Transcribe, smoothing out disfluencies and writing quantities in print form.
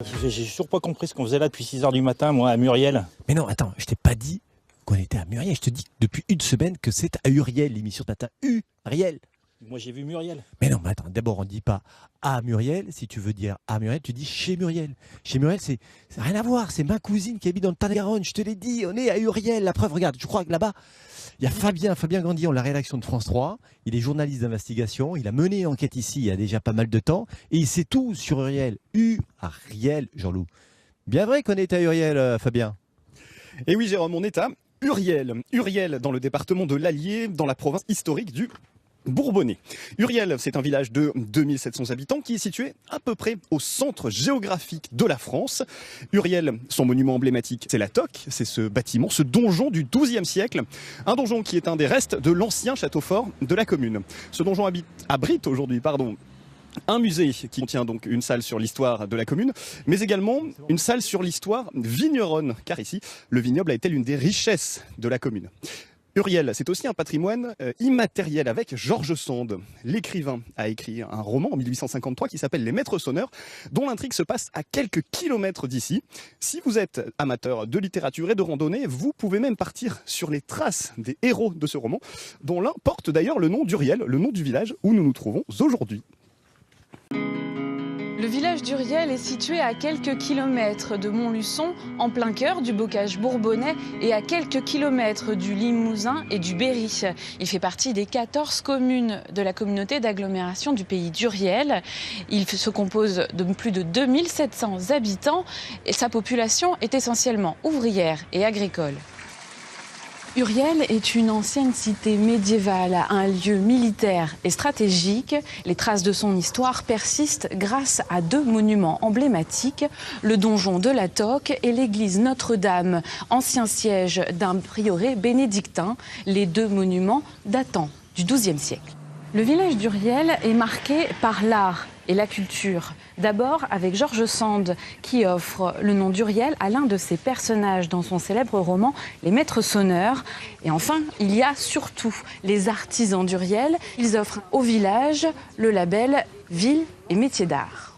J'ai toujours pas compris ce qu'on faisait là depuis 6 h du matin, moi, à Muriel. Mais non, attends, je t'ai pas dit qu'on était à Muriel. Je te dis depuis une semaine que c'est à Uriel, l'émission de matin. Uriel. Moi, j'ai vu Muriel. Mais non, mais attends, d'abord, on ne dit pas à Muriel. Si tu veux dire à Muriel, tu dis chez Muriel. Chez Muriel, c'est rien à voir. C'est ma cousine qui habite dans le Tarn-et-Garonne. Je te l'ai dit, on est à Uriel. La preuve, regarde, je crois que là-bas, il y a Fabien Grandillon, la rédaction de France 3. Il est journaliste d'investigation. Il a mené une enquête ici il y a déjà pas mal de temps. Et il sait tout sur Uriel. Uriel, Jean-Loup. Bien vrai qu'on est à Uriel, Fabien. Et oui, Jérôme, on est à Uriel. Uriel, dans le département de l'Allier, dans la province historique du Bourbonnais. Uriel, c'est un village de 2700 habitants qui est situé à peu près au centre géographique de la France. Uriel, son monument emblématique, c'est la toque, c'est ce bâtiment, ce donjon du XIIe siècle. Un donjon qui est un des restes de l'ancien château fort de la commune. Ce donjon abrite aujourd'hui, un musée qui contient donc une salle sur l'histoire de la commune, mais également une salle sur l'histoire vigneronne, car ici, le vignoble a été l'une des richesses de la commune. Uriel, c'est aussi un patrimoine immatériel avec George Sand. L'écrivain a écrit un roman en 1853 qui s'appelle Les Maîtres Sonneurs, dont l'intrigue se passe à quelques kilomètres d'ici. Si vous êtes amateur de littérature et de randonnée, vous pouvez même partir sur les traces des héros de ce roman, dont l'un porte d'ailleurs le nom d'Uriel, le nom du village où nous nous trouvons aujourd'hui. Le village d'Uriel est situé à quelques kilomètres de Montluçon, en plein cœur du bocage bourbonnais et à quelques kilomètres du Limousin et du Berry. Il fait partie des 14 communes de la communauté d'agglomération du pays d'Uriel. Il se compose de plus de 2700 habitants et sa population est essentiellement ouvrière et agricole. Uriel est une ancienne cité médiévale, un lieu militaire et stratégique. Les traces de son histoire persistent grâce à deux monuments emblématiques, le donjon de la Toque et l'église Notre-Dame, ancien siège d'un prieuré bénédictin, les deux monuments datant du XIIe siècle. Le village d'Uriel est marqué par l'art et la culture. D'abord avec George Sand qui offre le nom d'Uriel à l'un de ses personnages dans son célèbre roman Les Maîtres Sonneurs. Et enfin, il y a surtout les artisans d'Uriel. Ils offrent au village le label Ville et Métiers d'Art.